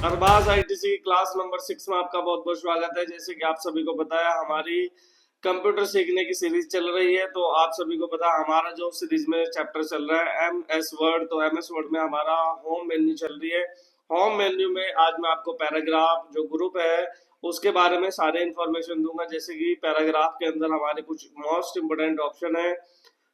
Arbaaz ITC की class number 6 में आपका बहुत बहुत स्वागत है। जैसे कि आप सभी को पता है, हमारी कंप्यूटर सीखने की सीरीज चल रही है। तो आप सभी को पता है हमारा जो सीरीज में चैप्टर चल रहा है एमएस वर्ड। तो एमएस वर्ड में हमारा होम मेन्यू चल रही है। होम मेन्यू में आज मैं आपको पैराग्राफ जो ग्रुप है उसके बारे में सारे इन्फॉर्मेशन दूंगा। जैसे कि पैराग्राफ के अंदर हमारे कुछ मोस्ट इंपोर्टेंट ऑप्शन है।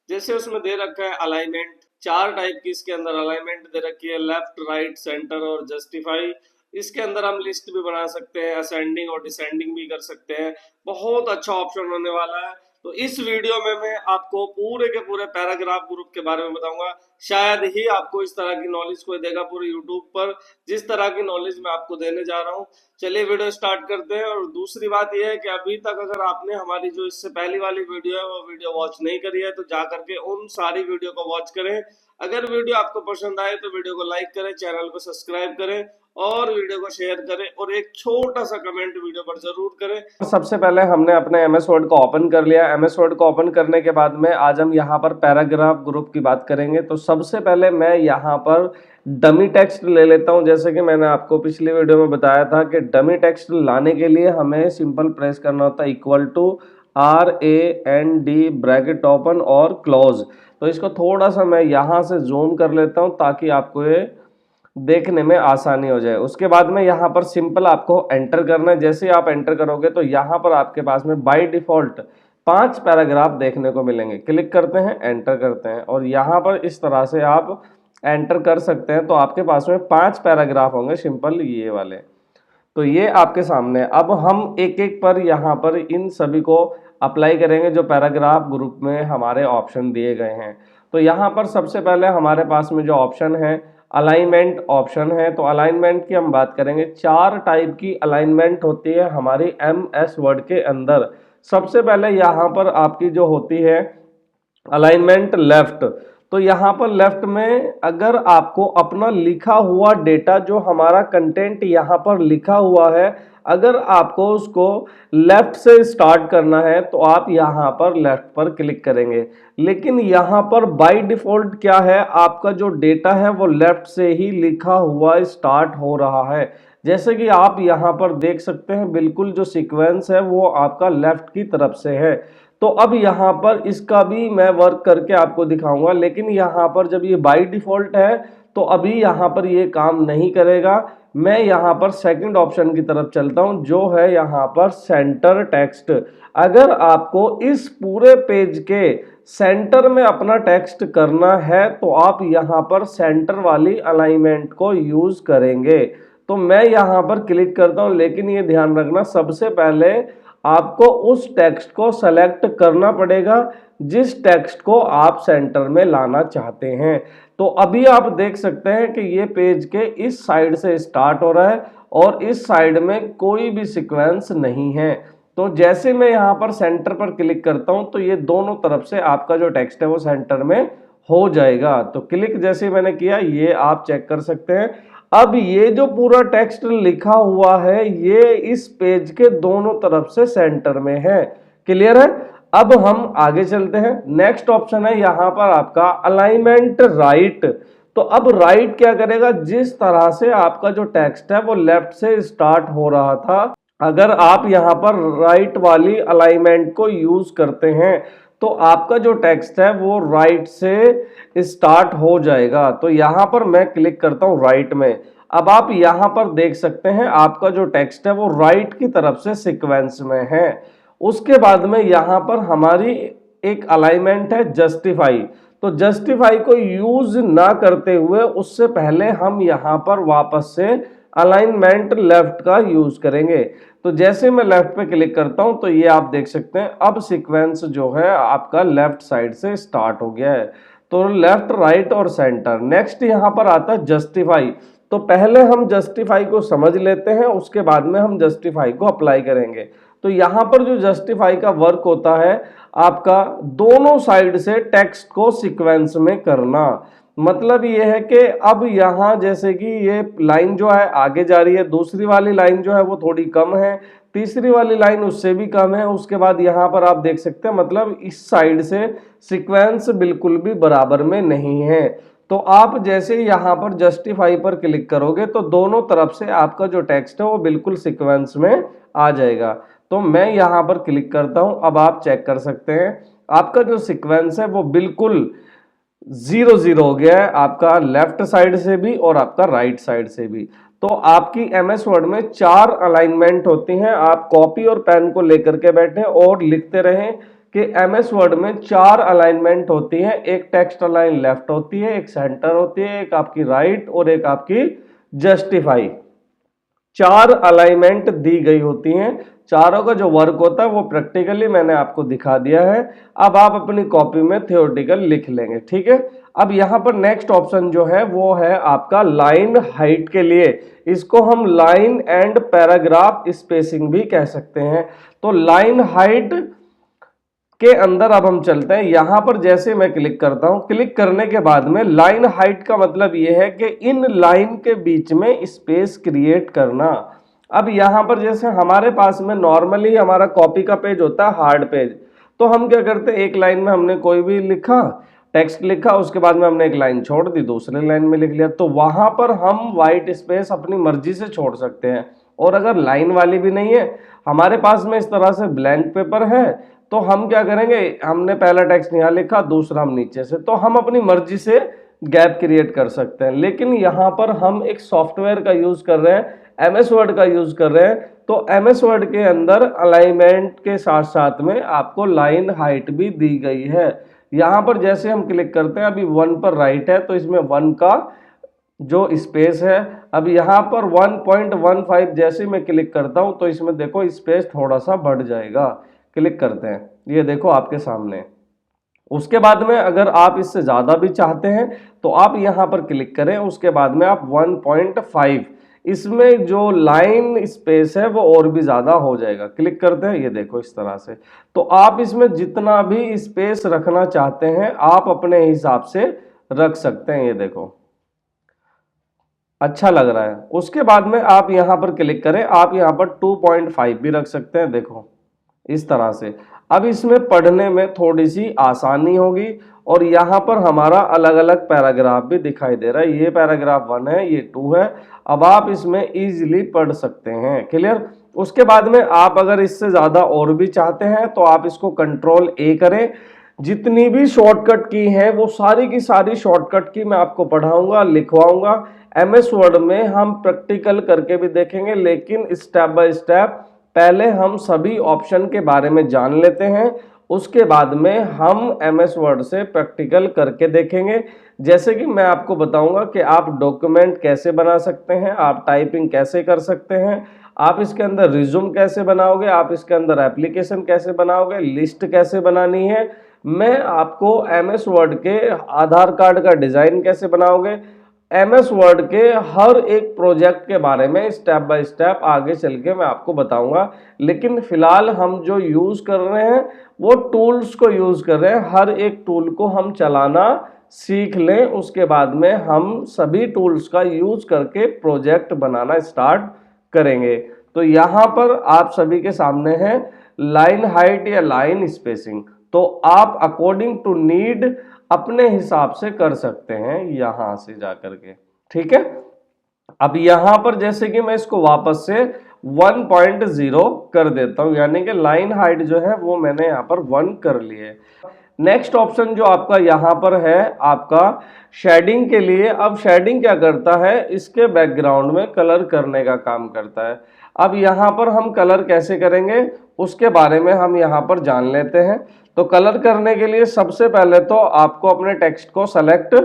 जैसे उसमें दे रखा है अलाइनमेंट, 4 टाइप की इसके अंदर अलाइनमेंट दे रखी है, लेफ्ट, राइट, सेंटर और जस्टिफाई। इसके अंदर हम लिस्ट भी बना सकते हैं, असेंडिंग और डिसेंडिंग भी कर सकते हैं। बहुत अच्छा ऑप्शन होने वाला है। तो इस वीडियो में मैं आपको पूरे के पूरे पैराग्राफ ग्रुप के बारे में बताऊंगा। शायद ही आपको इस तरह की नॉलेज कोई देगा पूरे यूट्यूब पर, जिस तरह की नॉलेज मैं आपको देने जा रहा हूँ। चलिए वीडियो स्टार्ट करते हैं। और दूसरी बात यह है कि अभी तक अगर आपने हमारी जो इससे पहली वाली वीडियो है वो वीडियो वॉच नहीं करी है तो जा करके उन सारी वीडियो को वॉच करें। अगर वीडियो आपको पसंद आए तो वीडियो को लाइक करें, चैनल को सब्सक्राइब करें और वीडियो को शेयर करें और एक छोटा सा कमेंट वीडियो पर जरूर करें। सबसे पहले हमने अपने एमएस वर्ड को ओपन कर लिया। एमएस वर्ड को ओपन करने के बाद में आज हम यहाँ पर पैराग्राफ ग्रुप की बात करेंगे। तो सबसे पहले मैं यहाँ पर डमी टेक्स्ट ले लेता हूँ। जैसे कि मैंने आपको पिछली वीडियो में बताया था कि डमी टेक्स्ट लाने के लिए हमें सिंपल प्रेस करना होता है equal to RAND bracket open और क्लोज। तो इसको थोड़ा सा मैं यहाँ से जूम कर लेता हूँ ताकि आपको ये देखने में आसानी हो जाए। उसके बाद में यहाँ पर सिंपल आपको एंटर करना है। जैसे आप एंटर करोगे तो यहाँ पर आपके पास में बाय डिफॉल्ट 5 पैराग्राफ देखने को मिलेंगे। क्लिक करते हैं, एंटर करते हैं और यहाँ पर इस तरह से आप एंटर कर सकते हैं। तो आपके पास में 5 पैराग्राफ होंगे सिंपल ये वाले। तो ये आपके सामने। अब हम एक एक पर यहाँ पर इन सभी को अप्लाई करेंगे जो पैराग्राफ ग्रुप में हमारे ऑप्शन दिए गए हैं। तो यहाँ पर सबसे पहले हमारे पास में जो ऑप्शन है अलाइनमेंट ऑप्शन है। तो अलाइनमेंट की हम बात करेंगे। 4 टाइप की अलाइनमेंट होती है हमारी एमएस वर्ड के अंदर। सबसे पहले यहाँ पर आपकी जो होती है अलाइनमेंट लेफ्ट। तो यहाँ पर लेफ्ट में अगर आपको अपना लिखा हुआ डेटा जो हमारा कंटेंट यहाँ पर लिखा हुआ है अगर आपको उसको लेफ्ट से स्टार्ट करना है तो आप यहाँ पर लेफ्ट पर क्लिक करेंगे। लेकिन यहाँ पर बाय डिफॉल्ट क्या है, आपका जो डेटा है वो लेफ्ट से ही लिखा हुआ स्टार्ट हो रहा है। जैसे कि आप यहाँ पर देख सकते हैं बिल्कुल जो सीक्वेंस है वो आपका लेफ्ट की तरफ से है। तो अब यहाँ पर इसका भी मैं वर्क करके आपको दिखाऊंगा। लेकिन यहाँ पर जब ये बाय डिफॉल्ट है तो अभी यहाँ पर ये काम नहीं करेगा। मैं यहाँ पर सेकंड ऑप्शन की तरफ चलता हूँ जो है यहाँ पर सेंटर टेक्स्ट। अगर आपको इस पूरे पेज के सेंटर में अपना टेक्स्ट करना है तो आप यहाँ पर सेंटर वाली अलाइनमेंट को यूज करेंगे। तो मैं यहाँ पर क्लिक करता हूँ। लेकिन ये ध्यान रखना सबसे पहले आपको उस टेक्स्ट को सेलेक्ट करना पड़ेगा जिस टेक्स्ट को आप सेंटर में लाना चाहते हैं। तो अभी आप देख सकते हैं कि ये पेज के इस साइड से स्टार्ट हो रहा है और इस साइड में कोई भी सीक्वेंस नहीं है। तो जैसे मैं यहाँ पर सेंटर पर क्लिक करता हूँ तो ये दोनों तरफ से आपका जो टेक्स्ट है वो सेंटर में हो जाएगा। तो क्लिक जैसे मैंने किया ये आप चेक कर सकते हैं। अब ये जो पूरा टेक्स्ट लिखा हुआ है ये इस पेज के दोनों तरफ से सेंटर में है। क्लियर है। अब हम आगे चलते हैं। नेक्स्ट ऑप्शन है यहाँ पर आपका अलाइनमेंट राइट। तो अब राइट क्या करेगा, जिस तरह से आपका जो टेक्स्ट है वो लेफ्ट से स्टार्ट हो रहा था अगर आप यहाँ पर राइट वाली अलाइनमेंट को यूज करते हैं तो आपका जो टेक्स्ट है वो राइट से स्टार्ट हो जाएगा। तो यहाँ पर मैं क्लिक करता हूँ राइट में। अब आप यहाँ पर देख सकते हैं आपका जो टेक्स्ट है वो राइट की तरफ से सीक्वेंस में है। उसके बाद में यहाँ पर हमारी एक अलाइनमेंट है जस्टिफाई। तो जस्टिफाई को यूज ना करते हुए उससे पहले हम यहाँ पर वापस से अलाइनमेंट लेफ्ट का यूज करेंगे। तो जैसे मैं लेफ्ट पे क्लिक करता हूं तो ये आप देख सकते हैं अब सीक्वेंस जो है आपका लेफ्ट साइड से स्टार्ट हो गया है। तो लेफ्ट, राइट और सेंटर। नेक्स्ट यहां पर आता है जस्टिफाई। तो पहले हम जस्टिफाई को समझ लेते हैं उसके बाद में हम जस्टिफाई को अप्लाई करेंगे। तो यहां पर जो जस्टिफाई का वर्क होता है आपका दोनों साइड से टेक्स्ट को सीक्वेंस में करना। मतलब ये है कि अब यहाँ जैसे कि ये लाइन जो है आगे जा रही है, दूसरी वाली लाइन जो है वो थोड़ी कम है, तीसरी वाली लाइन उससे भी कम है। उसके बाद यहाँ पर आप देख सकते हैं मतलब इस साइड से सीक्वेंस बिल्कुल भी बराबर में नहीं है। तो आप जैसे यहाँ पर जस्टिफाई पर क्लिक करोगे तो दोनों तरफ से आपका जो टेक्स्ट है वो बिल्कुल सीक्वेंस में आ जाएगा। तो मैं यहाँ पर क्लिक करता हूँ, अब आप चेक कर सकते हैं आपका जो सीक्वेंस है वो बिल्कुल 0 हो गया है, आपका लेफ्ट साइड से भी और आपका राइट साइड से भी। तो आपकी एमएस वर्ड में 4 अलाइनमेंट होती हैं। आप कॉपी और पेन को लेकर के बैठे और लिखते रहें कि एमएस वर्ड में 4 अलाइनमेंट होती हैं। एक टेक्स्ट अलाइन लेफ्ट होती है, एक सेंटर होती है, एक आपकी राइट और एक आपकी जस्टिफाई। 4 अलाइनमेंट दी गई होती हैं। चारों का जो वर्क होता है वो प्रैक्टिकली मैंने आपको दिखा दिया है। अब आप अपनी कॉपी में थ्योरेटिकल लिख लेंगे, ठीक है। अब यहाँ पर नेक्स्ट ऑप्शन जो है वो है आपका लाइन हाइट के लिए। इसको हम लाइन एंड पैराग्राफ स्पेसिंग भी कह सकते हैं। तो लाइन हाइट के अंदर अब हम चलते हैं। यहां पर जैसे मैं क्लिक करता हूं, क्लिक करने के बाद में लाइन हाइट का मतलब यह है कि इन लाइन के बीच में स्पेस क्रिएट करना। अब यहां पर जैसे हमारे पास में नॉर्मली हमारा कॉपी का पेज होता है हार्ड पेज, तो हम क्या करते हैं, एक लाइन में हमने कोई भी लिखा, टेक्स्ट लिखा, उसके बाद में हमने एक लाइन छोड़ दी, दूसरे लाइन में लिख लिया। तो वहां पर हम वाइट स्पेस अपनी मर्जी से छोड़ सकते हैं। और अगर लाइन वाली भी नहीं है, हमारे पास में इस तरह से ब्लैंक पेपर है, तो हम क्या करेंगे, हमने पहला टेक्स्ट यहाँ लिखा, दूसरा हम नीचे से, तो हम अपनी मर्जी से गैप क्रिएट कर सकते हैं। लेकिन यहाँ पर हम एक सॉफ्टवेयर का यूज कर रहे हैं, एमएस वर्ड का यूज कर रहे हैं। तो एमएस वर्ड के अंदर अलाइनमेंट के साथ साथ में आपको लाइन हाइट भी दी गई है। यहाँ पर जैसे हम क्लिक करते हैं, अभी 1 पर राइट है तो इसमें 1 का जो स्पेस है, अब यहाँ पर 1.15 जैसे मैं क्लिक करता हूँ तो इसमें देखो स्पेस थोड़ा सा बढ़ जाएगा। क्लिक करते हैं, ये देखो आपके सामने। उसके बाद में अगर आप इससे ज़्यादा भी चाहते हैं तो आप यहाँ पर क्लिक करें, उसके बाद में आप 1.5, इसमें जो लाइन स्पेस है वो और भी ज़्यादा हो जाएगा। क्लिक करते हैं, ये देखो इस तरह से। तो आप इसमें जितना भी स्पेस रखना चाहते हैं आप अपने हिसाब से रख सकते हैं। ये देखो अच्छा लग रहा है। उसके बाद में आप यहाँ पर क्लिक करें, आप यहाँ पर 2.5 भी रख सकते हैं, देखो इस तरह से। अब इसमें पढ़ने में थोड़ी सी आसानी होगी। और यहाँ पर हमारा अलग अलग पैराग्राफ भी दिखाई दे रहा है, ये पैराग्राफ 1 है, ये 2 है। अब आप इसमें इजीली पढ़ सकते हैं, क्लियर। उसके बाद में आप अगर इससे ज़्यादा और भी चाहते हैं तो आप इसको कंट्रोल ए करें। जितनी भी शॉर्टकट की है वो सारी की सारी शॉर्टकट की मैं आपको पढ़ाऊंगा, लिखवाऊंगा। एमएस वर्ड में हम प्रैक्टिकल करके भी देखेंगे, लेकिन स्टेप बाय स्टेप पहले हम सभी ऑप्शन के बारे में जान लेते हैं, उसके बाद में हम एमएस वर्ड से प्रैक्टिकल करके देखेंगे। जैसे कि मैं आपको बताऊंगा कि आप डॉक्यूमेंट कैसे बना सकते हैं, आप टाइपिंग कैसे कर सकते हैं, आप इसके अंदर रिज्यूम कैसे बनाओगे, आप इसके अंदर एप्लीकेशन कैसे बनाओगे, लिस्ट कैसे बनानी है। मैं आपको एमएस वर्ड के आधार कार्ड का डिजाइन कैसे बनाओगे, एमएस वर्ड के हर एक प्रोजेक्ट के बारे में स्टेप बाय स्टेप आगे चल के मैं आपको बताऊंगा। लेकिन फिलहाल हम जो यूज कर रहे हैं वो टूल्स को यूज कर रहे हैं। हर एक टूल को हम चलाना सीख लें, उसके बाद में हम सभी टूल्स का यूज करके प्रोजेक्ट बनाना स्टार्ट करेंगे। तो यहाँ पर आप सभी के सामने है लाइन हाइट या लाइन स्पेसिंग, तो आप अकॉर्डिंग टू नीड अपने हिसाब से कर सकते हैं यहां से जाकर के, ठीक है। अब यहां पर जैसे कि मैं इसको वापस से 1.0 कर देता हूं, यानी कि लाइन हाइट जो है वो मैंने यहां पर 1 कर ली है। नेक्स्ट ऑप्शन जो आपका यहां पर है आपका शेडिंग के लिए। अब शेडिंग क्या करता है, इसके बैकग्राउंड में कलर करने का काम करता है। अब यहां पर हम कलर कैसे करेंगे उसके बारे में हम यहां पर जान लेते हैं। तो कलर करने के लिए सबसे पहले तो आपको अपने टेक्स्ट को सेलेक्ट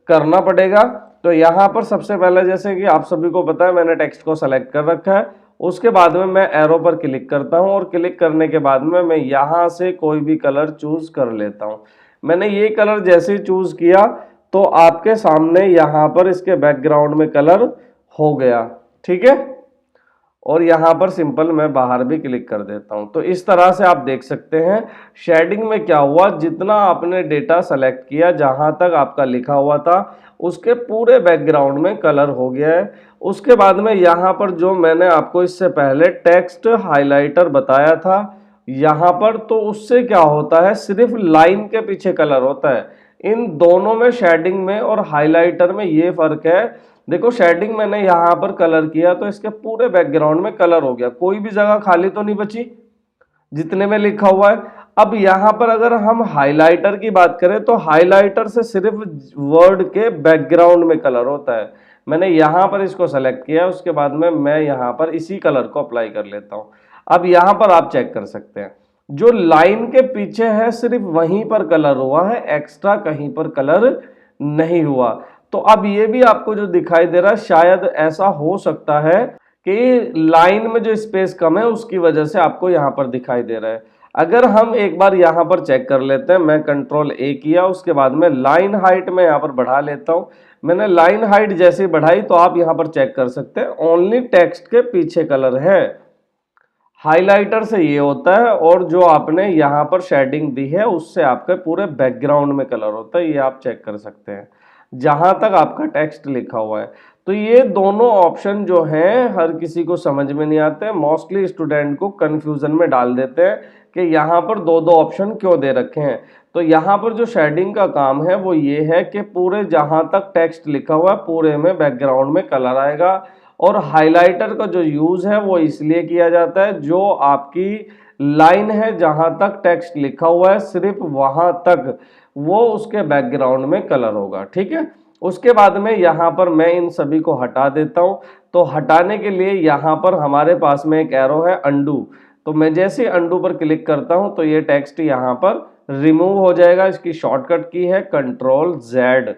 करना पड़ेगा। तो यहाँ पर सबसे पहले जैसे कि आप सभी को पता है मैंने टेक्स्ट को सेलेक्ट कर रखा है। उसके बाद में मैं एरो पर क्लिक करता हूँ और क्लिक करने के बाद में मैं यहाँ से कोई भी कलर चूज कर लेता हूँ। मैंने ये कलर जैसे ही चूज किया तो आपके सामने यहाँ पर इसके बैकग्राउंड में कलर हो गया, ठीक है। और यहाँ पर सिंपल मैं बाहर भी क्लिक कर देता हूँ। तो इस तरह से आप देख सकते हैं शेडिंग में क्या हुआ, जितना आपने डेटा सेलेक्ट किया जहाँ तक आपका लिखा हुआ था उसके पूरे बैकग्राउंड में कलर हो गया है। उसके बाद में यहाँ पर जो मैंने आपको इससे पहले टेक्स्ट हाइलाइटर बताया था यहाँ पर, तो उससे क्या होता है सिर्फ लाइन के पीछे कलर होता है। इन दोनों में शेडिंग में और हाइलाइटर में ये फर्क है। देखो शेडिंग मैंने यहाँ पर कलर किया तो इसके पूरे बैकग्राउंड में कलर हो गया, कोई भी जगह खाली तो नहीं बची जितने में लिखा हुआ है। अब यहाँ पर अगर हम हाइलाइटर की बात करें तो हाइलाइटर से सिर्फ वर्ड के बैकग्राउंड में कलर होता है। मैंने यहाँ पर इसको सेलेक्ट किया, उसके बाद में मैं यहाँ पर इसी कलर को अप्लाई कर लेता हूँ। अब यहाँ पर आप चेक कर सकते हैं जो लाइन के पीछे है सिर्फ वहीं पर कलर हुआ है, एक्स्ट्रा कहीं पर कलर नहीं हुआ। तो अब ये भी आपको जो दिखाई दे रहा है शायद ऐसा हो सकता है कि लाइन में जो स्पेस कम है उसकी वजह से आपको यहाँ पर दिखाई दे रहा है। अगर हम एक बार यहाँ पर चेक कर लेते हैं, मैं कंट्रोल ए किया, उसके बाद में लाइन हाइट में यहाँ पर बढ़ा लेता हूँ। मैंने लाइन हाइट जैसे बढ़ाई तो आप यहाँ पर चेक कर सकते हैं ओनली टेक्स्ट के पीछे कलर है। हाइलाइटर से ये होता है और जो आपने यहाँ पर शेडिंग दी है उससे आपके पूरे बैकग्राउंड में कलर होता है, ये आप चेक कर सकते हैं जहां तक आपका टेक्स्ट लिखा हुआ है। तो ये दोनों ऑप्शन जो हैं हर किसी को समझ में नहीं आते, मोस्टली स्टूडेंट को कंफ्यूजन में डाल देते हैं कि यहाँ पर दो दो ऑप्शन क्यों दे रखे हैं। तो यहाँ पर जो शेडिंग का काम है वो ये है कि पूरे जहां तक टेक्स्ट लिखा हुआ है पूरे में बैकग्राउंड में कलर आएगा। और हाइलाइटर का जो यूज है वो इसलिए किया जाता है जो आपकी लाइन है जहां तक टेक्स्ट लिखा हुआ है सिर्फ वहां तक वो उसके बैकग्राउंड में कलर होगा, ठीक है। उसके बाद में यहाँ पर मैं इन सभी को हटा देता हूँ। तो हटाने के लिए यहाँ पर हमारे पास में एक एरो है अंडू, तो मैं जैसे अंडू पर क्लिक करता हूँ तो ये टेक्स्ट यहाँ पर रिमूव हो जाएगा। इसकी शॉर्टकट की है कंट्रोल जेड।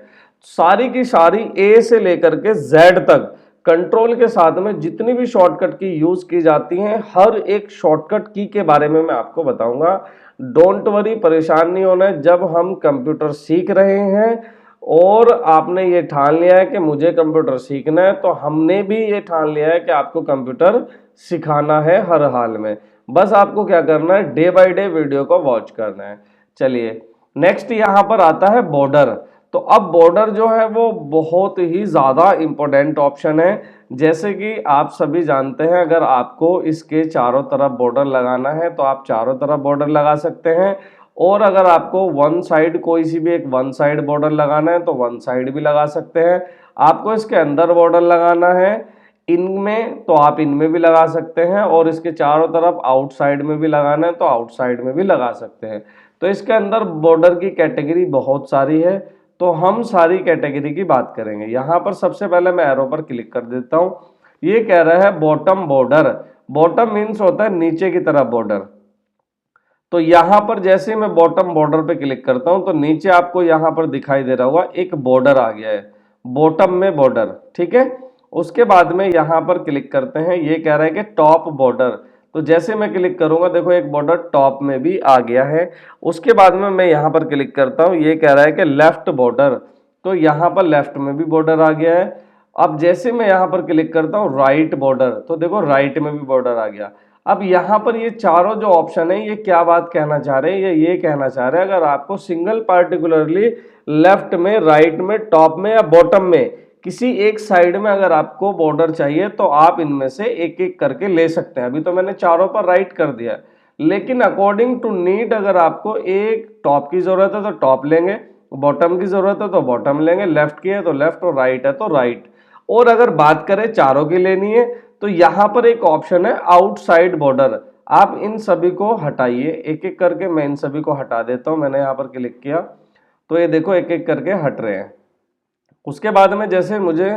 सारी की सारी ए से लेकर के जेड तक कंट्रोल के साथ में जितनी भी शॉर्टकट की यूज की जाती हैं हर एक शॉर्टकट की के बारे में मैं आपको बताऊंगा। डोंट वरी, परेशान नहीं होना है। जब हम कंप्यूटर सीख रहे हैं और आपने ये ठान लिया है कि मुझे कंप्यूटर सीखना है तो हमने भी ये ठान लिया है कि आपको कंप्यूटर सिखाना है हर हाल में। बस आपको क्या करना है, डे बाय डे वीडियो को वॉच करना है। चलिए नेक्स्ट यहाँ पर आता है बॉर्डर। तो अब बॉर्डर जो है वो बहुत ही ज़्यादा इम्पोर्टेंट ऑप्शन है। जैसे कि आप सभी जानते हैं अगर आपको इसके चारों तरफ बॉर्डर लगाना है तो आप चारों तरफ बॉर्डर लगा सकते हैं, और अगर आपको वन साइड कोई सी भी एक वन साइड बॉर्डर लगाना है तो वन साइड भी लगा सकते हैं। आपको इसके अंदर बॉर्डर लगाना है इनमें तो आप इनमें भी लगा सकते हैं, और इसके चारों तरफ आउटसाइड में भी लगाना है तो आउटसाइड में भी लगा सकते हैं। तो इसके अंदर बॉर्डर की कैटेगरी बहुत सारी है, तो हम सारी कैटेगरी की बात करेंगे। यहाँ पर सबसे पहले मैं एरो पर क्लिक कर देता हूँ। ये कह रहा है बॉटम बॉर्डर। बॉटम मीन्स होता है नीचे की तरफ बॉर्डर। तो यहाँ पर जैसे मैं बॉटम बॉर्डर पे क्लिक करता हूँ तो नीचे आपको यहाँ पर दिखाई दे रहा होगा एक बॉर्डर आ गया है, बॉटम में बॉर्डर, ठीक है। उसके बाद में यहाँ पर क्लिक करते हैं, ये कह रहा है कि टॉप बॉर्डर। तो जैसे मैं क्लिक करूंगा देखो एक बॉर्डर टॉप में भी आ गया है। उसके बाद में मैं यहाँ पर क्लिक करता हूँ, ये कह रहा है कि लेफ्ट बॉर्डर। तो यहाँ पर लेफ्ट में भी बॉर्डर आ गया है। अब जैसे मैं यहाँ पर क्लिक करता हूँ राइट बॉर्डर, तो देखो राइट में भी बॉर्डर आ गया। अब यहाँ पर ये चारों जो ऑप्शन है ये क्या बात कहना चाह रहे हैं, ये कहना चाह रहे हैं अगर आपको सिंगल पार्टिकुलरली लेफ्ट में, राइट में, टॉप में या बॉटम में किसी एक साइड में अगर आपको बॉर्डर चाहिए तो आप इनमें से एक एक करके ले सकते हैं। अभी तो मैंने चारों पर राइट कर दिया, लेकिन अकॉर्डिंग टू नीड अगर आपको एक टॉप की जरूरत है तो टॉप लेंगे, बॉटम की जरूरत है तो बॉटम लेंगे, लेफ्ट की है तो लेफ्ट और राइट है तो राइट। और अगर बात करें चारों की लेनी है तो यहाँ पर एक ऑप्शन है आउटसाइड बॉर्डर। आप इन सभी को हटाइए एक एक करके, मैं इन सभी को हटा देता हूँ। मैंने यहाँ पर क्लिक किया तो ये देखो एक एक करके हट रहे हैं। उसके बाद में जैसे मुझे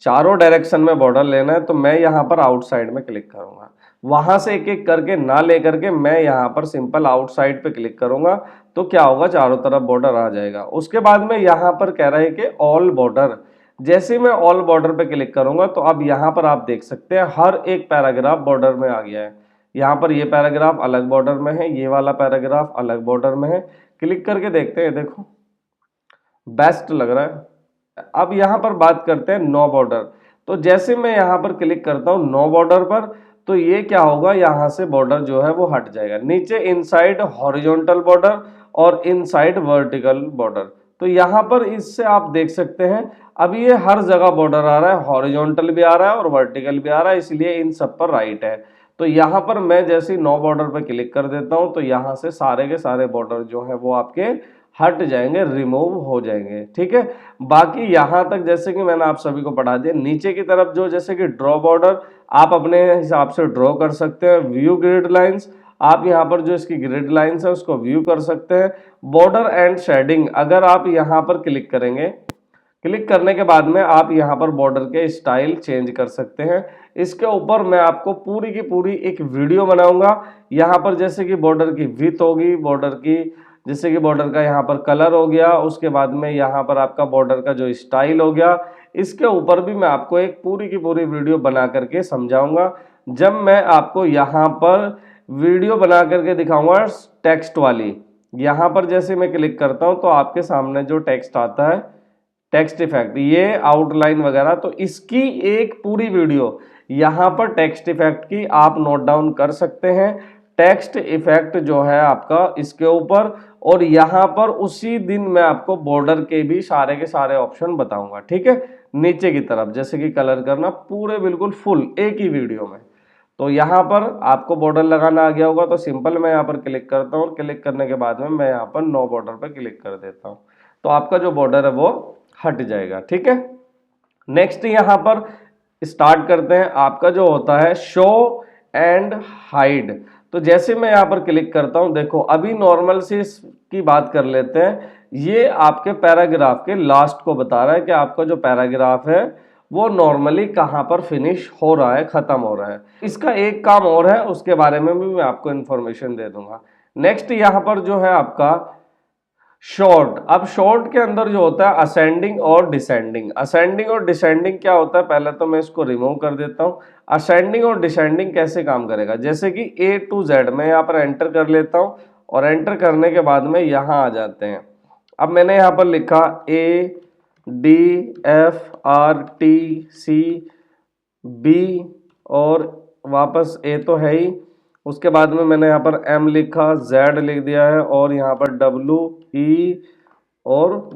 चारों डायरेक्शन में बॉर्डर लेना है तो मैं यहाँ पर आउटसाइड में क्लिक करूंगा। वहां से एक एक करके ना लेकर के मैं यहाँ पर सिंपल आउटसाइड पे क्लिक करूंगा तो क्या होगा, चारों तरफ बॉर्डर आ जाएगा। उसके बाद में यहाँ पर कह रहा है कि ऑल बॉर्डर। जैसे मैं ऑल बॉर्डर पे क्लिक करूंगा तो अब यहाँ पर आप देख सकते हैं हर एक पैराग्राफ बॉर्डर में आ गया है। यहाँ पर ये पैराग्राफ अलग बॉर्डर में है, ये वाला पैराग्राफ अलग बॉर्डर में है। क्लिक करके देखते हैं, देखो बेस्ट लग रहा है। अब यहाँ पर बात करते हैं नो बॉर्डर। तो जैसे मैं यहाँ पर क्लिक करता हूँ नो बॉर्डर पर तो ये क्या होगा, यहाँ से बॉर्डर जो है वो हट जाएगा। नीचे इनसाइड हॉरिजॉन्टल बॉर्डर और इनसाइड वर्टिकल बॉर्डर। तो यहाँ पर इससे आप देख सकते हैं अब ये हर जगह बॉर्डर आ रहा है, हॉरिजॉन्टल भी आ रहा है और वर्टिकल भी आ रहा है, इसलिए इन सब पर राइट है। तो यहाँ पर मैं जैसे नो बॉर्डर पर क्लिक कर देता हूँ तो यहाँ से सारे के सारे बॉर्डर जो है वो आपके हट जाएंगे, रिमूव हो जाएंगे। ठीक है, बाकी यहाँ तक जैसे कि मैंने आप सभी को पढ़ा दिया। नीचे की तरफ जो जैसे कि ड्रॉ बॉर्डर आप अपने हिसाब से ड्रॉ कर सकते हैं। व्यू ग्रिड लाइंस, आप यहाँ पर जो इसकी ग्रिड लाइंस है उसको व्यू कर सकते हैं। बॉर्डर एंड शेडिंग, अगर आप यहाँ पर क्लिक करेंगे, क्लिक करने के बाद में आप यहाँ पर बॉर्डर के स्टाइल चेंज कर सकते हैं। इसके ऊपर मैं आपको पूरी की पूरी एक वीडियो बनाऊंगा। यहाँ पर जैसे कि बॉर्डर की विड्थ होगी, बॉर्डर की जैसे कि बॉर्डर का यहाँ पर कलर हो गया, उसके बाद में यहाँ पर आपका बॉर्डर का जो स्टाइल हो गया, इसके ऊपर भी मैं आपको एक पूरी की पूरी वीडियो बना करके समझाऊंगा। जब मैं आपको यहाँ पर वीडियो बना करके दिखाऊंगा टेक्स्ट वाली, यहाँ पर जैसे मैं क्लिक करता हूँ तो आपके सामने जो टेक्स्ट आता है, टेक्स्ट इफेक्ट, ये आउटलाइन वगैरह, तो इसकी एक पूरी वीडियो यहाँ पर टेक्स्ट इफेक्ट की आप नोट डाउन कर सकते हैं। टेक्स्ट इफेक्ट जो है आपका इसके ऊपर, और यहाँ पर उसी दिन मैं आपको बॉर्डर के भी सारे के सारे ऑप्शन बताऊंगा। ठीक है, नीचे की तरफ जैसे कि कलर करना, पूरे बिल्कुल फुल एक ही वीडियो में। तो यहाँ पर आपको बॉर्डर लगाना आ गया होगा, तो सिंपल मैं यहाँ पर क्लिक करता हूँ, क्लिक करने के बाद में मैं यहाँ पर नो बॉर्डर पर क्लिक कर देता हूँ, तो आपका जो बॉर्डर है वो हट जाएगा। ठीक है, नेक्स्ट यहाँ पर स्टार्ट करते हैं। आपका जो होता है शो एंड हाइड, तो जैसे मैं यहाँ पर क्लिक करता हूँ, देखो अभी नॉर्मल से इसकी बात कर लेते हैं। ये आपके पैराग्राफ के लास्ट को बता रहा है कि आपका जो पैराग्राफ है वो नॉर्मली कहाँ पर फिनिश हो रहा है, खत्म हो रहा है। इसका एक काम और है, उसके बारे में भी मैं आपको इन्फॉर्मेशन दे दूंगा। नेक्स्ट यहाँ पर जो है आपका शॉर्ट। अब शॉर्ट के अंदर जो होता है असेंडिंग और डिसेंडिंग। असेंडिंग और डिसेंडिंग क्या होता है, पहले तो मैं इसको रिमूव कर देता हूं। असेंडिंग और डिसेंडिंग कैसे काम करेगा, जैसे कि A to Z मैं यहाँ पर एंटर कर लेता हूं, और एंटर करने के बाद में यहाँ आ जाते हैं। अब मैंने यहाँ पर लिखा ADFRTCB और वापस A तो है ही, उसके बाद में मैंने यहाँ पर M लिखा, Z लिख दिया है, और यहाँ पर WE और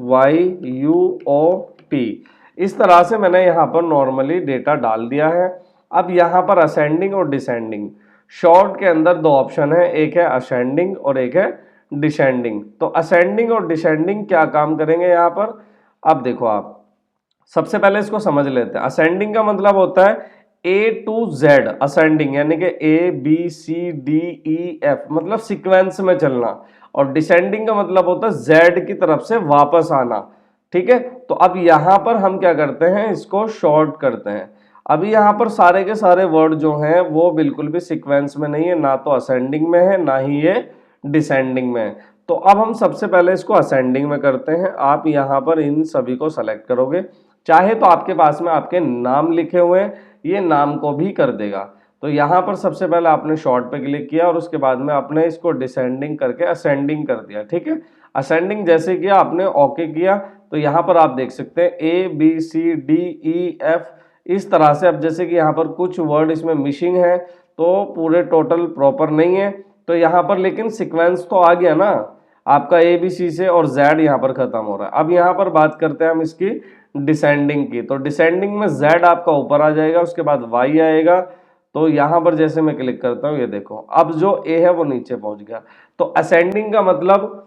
YUOP, इस तरह से मैंने यहाँ पर नॉर्मली डेटा डाल दिया है। अब यहाँ पर असेंडिंग और डिसेंडिंग, शॉर्ट के अंदर दो ऑप्शन है, एक है असेंडिंग और एक है डिसेंडिंग। तो असेंडिंग और डिसेंडिंग क्या काम करेंगे यहाँ पर, अब देखो आप सबसे पहले इसको समझ लेते हैं। असेंडिंग का मतलब होता है A to Z, असेंडिंग यानी कि ABCDEF मतलब सीक्वेंस में चलना, और डिसेंडिंग का मतलब होता है Z की तरफ से वापस आना। ठीक है, तो अब यहाँ पर हम क्या करते हैं, इसको शॉर्ट करते हैं। अभी यहाँ पर सारे के सारे वर्ड जो हैं वो बिल्कुल भी सीक्वेंस में नहीं है, ना तो असेंडिंग में है ना ही ये डिसेंडिंग में है। तो अब हम सबसे पहले इसको असेंडिंग में करते हैं। आप यहाँ पर इन सभी को सेलेक्ट करोगे, चाहे तो आपके पास में आपके नाम लिखे हुए हैं, ये नाम को भी कर देगा। तो यहाँ पर सबसे पहले आपने शॉर्ट पे क्लिक किया और उसके बाद में आपने इसको डिसेंडिंग करके असेंडिंग कर दिया। ठीक है, असेंडिंग जैसे किया आपने ओके किया, तो यहाँ पर आप देख सकते हैं ABCDEF इस तरह से। अब जैसे कि यहाँ पर कुछ वर्ड इसमें मिसिंग है, तो पूरे टोटल प्रॉपर नहीं है, तो यहाँ पर लेकिन सीक्वेंस तो आ गया ना आपका ABC से, और Z यहाँ पर खत्म हो रहा है। अब यहाँ पर बात करते हैं हम इसकी डिसेंडिंग की, तो डिसेंडिंग में Z आपका ऊपर आ जाएगा, उसके बाद Y आएगा। तो यहाँ पर जैसे मैं क्लिक करता हूँ, ये देखो अब जो A है वो नीचे पहुंच गया। तो असेंडिंग का मतलब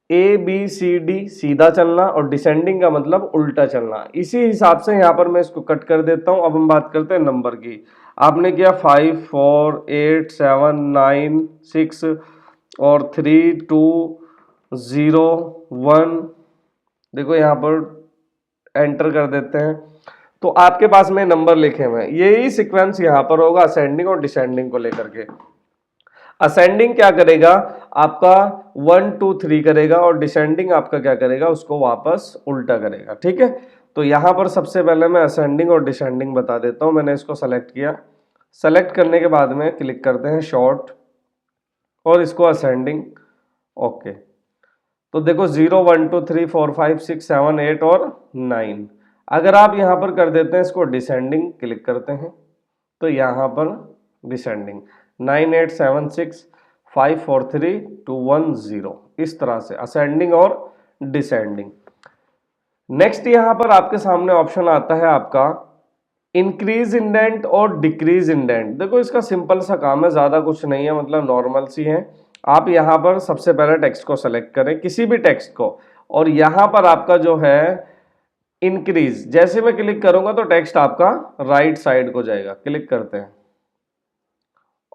ABCD सीधा चलना, और डिसेंडिंग का मतलब उल्टा चलना। इसी हिसाब से यहाँ पर मैं इसको कट कर देता हूँ। अब हम बात करते हैं नंबर की। आपने किया 5 4 8 7 9 6 और 3 2 0 1, देखो यहाँ पर एंटर कर देते हैं, तो आपके पास में नंबर लिखे हुए हैं। यही सीक्वेंस यहाँ पर होगा असेंडिंग और डिसेंडिंग को लेकर के। असेंडिंग क्या करेगा, आपका 1 2 3 करेगा, और डिसेंडिंग आपका क्या करेगा, उसको वापस उल्टा करेगा। ठीक है, तो यहाँ पर सबसे पहले मैं असेंडिंग और डिसेंडिंग बता देता हूँ। मैंने इसको सेलेक्ट किया, सेलेक्ट करने के बाद में क्लिक करते हैं शॉर्ट और इसको असेंडिंग। ओके, तो देखो 0 1 2 3 4 5 6 7 8 और 9। अगर आप यहाँ पर कर देते हैं इसको डिसेंडिंग, क्लिक करते हैं, तो यहाँ पर डिसेंडिंग 9 8 7 6 5 4 3 2 1 0, इस तरह से असेंडिंग और डिसेंडिंग। नेक्स्ट यहाँ पर आपके सामने ऑप्शन आता है आपका इंक्रीज इंडेंट और डिक्रीज इंडेंट। देखो इसका सिंपल सा काम है, ज़्यादा कुछ नहीं है, मतलब नॉर्मल सी है। आप यहाँ पर सबसे पहले टेक्स्ट को सेलेक्ट करें, किसी भी टेक्स्ट को, और यहाँ पर आपका जो है इंक्रीज, जैसे मैं क्लिक करूंगा तो टेक्स्ट आपका राइट साइड को जाएगा, क्लिक करते हैं,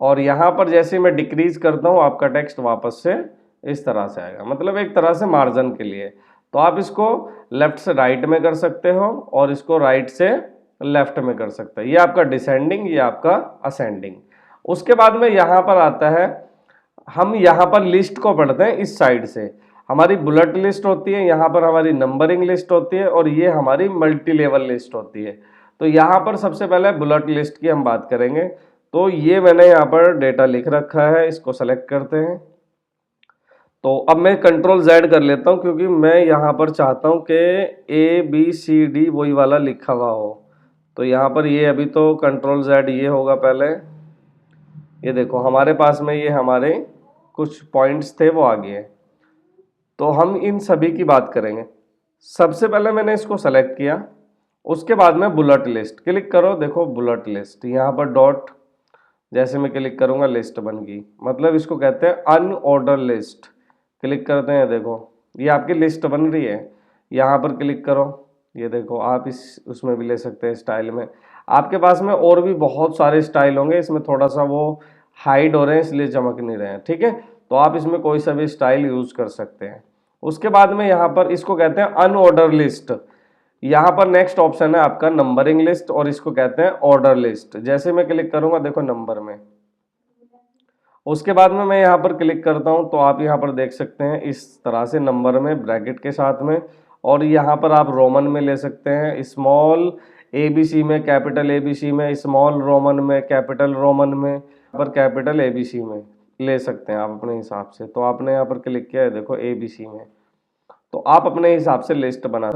और यहाँ पर जैसे मैं डिक्रीज करता हूँ आपका टेक्स्ट वापस से इस तरह से आएगा, मतलब एक तरह से मार्जिन के लिए। तो आप इसको लेफ्ट से राइट में कर सकते हो और इसको राइट से लेफ्ट में कर सकते हैं। ये आपका डिसेंडिंग, ये आपका असेंडिंग। उसके बाद में यहाँ पर आता है, हम यहाँ पर लिस्ट को पढ़ते हैं इस साइड से। हमारी बुलेट लिस्ट होती है, यहाँ पर हमारी नंबरिंग लिस्ट होती है, और ये हमारी मल्टी लेवल लिस्ट होती है। तो यहाँ पर सबसे पहले बुलेट लिस्ट की हम बात करेंगे। तो ये मैंने यहाँ पर डेटा लिख रखा है, इसको सेलेक्ट करते हैं। तो अब मैं कंट्रोल Z कर लेता हूँ, क्योंकि मैं यहाँ पर चाहता हूँ कि ABCD वही वाला लिखा हुआ हो। तो यहाँ पर ये अभी तो कंट्रोल Z ये होगा पहले। ये देखो हमारे पास में ये हमारे कुछ पॉइंट्स थे वो आ गए। तो हम इन सभी की बात करेंगे। सबसे पहले मैंने इसको सेलेक्ट किया, उसके बाद में बुलेट लिस्ट क्लिक करो। देखो बुलेट लिस्ट, यहाँ पर डॉट, जैसे मैं क्लिक करूँगा लिस्ट बन गई, मतलब इसको कहते हैं अनऑर्डर लिस्ट। क्लिक करते हैं, देखो ये आपकी लिस्ट बन रही है। यहाँ पर क्लिक करो, ये देखो आप इस उसमें भी ले सकते हैं स्टाइल में। आपके पास में और भी बहुत सारे स्टाइल होंगे, इसमें थोड़ा सा वो हाइड हो रहे हैं इसलिए चमक नहीं रहे हैं, ठीक है। तो आप इसमें कोई सा भी स्टाइल यूज कर सकते हैं। उसके बाद में यहाँ पर इसको कहते हैं अनऑर्डर लिस्ट। यहाँ पर नेक्स्ट ऑप्शन है आपका नंबरिंग लिस्ट, और इसको कहते हैं ऑर्डर लिस्ट। जैसे मैं क्लिक करूंगा देखो नंबर में, उसके बाद में मैं यहाँ पर क्लिक करता हूँ तो आप यहाँ पर देख सकते हैं इस तरह से नंबर में ब्रैकेट के साथ में, और यहाँ पर आप रोमन में ले सकते हैं, स्मॉल ABC में, कैपिटल ABC में, स्मॉल रोमन में, कैपिटल रोमन में, पर कैपिटल ABC में ले सकते हैं आप अपने हिसाब से। तो आपने यहाँ पर क्लिक किया है देखो ABC में, तो आप अपने हिसाब से लिस्ट बना।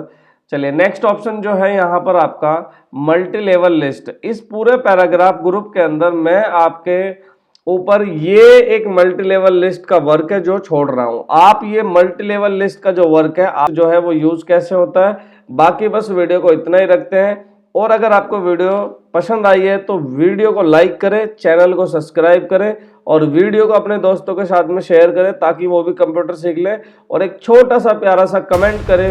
चलिए नेक्स्ट ऑप्शन जो है यहाँ पर आपका मल्टी लेवल लिस्ट। इस पूरे पैराग्राफ ग्रुप के अंदर मैं आपके ऊपर ये एक मल्टी लेवल लिस्ट का वर्क है जो छोड़ रहा हूं। आप ये मल्टी लेवल लिस्ट का जो वर्क है आप जो है वो यूज कैसे होता है, बाकी बस वीडियो को इतना ही रखते हैं। और अगर आपको वीडियो पसंद आई है तो वीडियो को लाइक करें, चैनल को सब्सक्राइब करें, और वीडियो को अपने दोस्तों के साथ में शेयर करें ताकि वो भी कंप्यूटर सीख लें, और एक छोटा सा प्यारा सा कमेंट करें।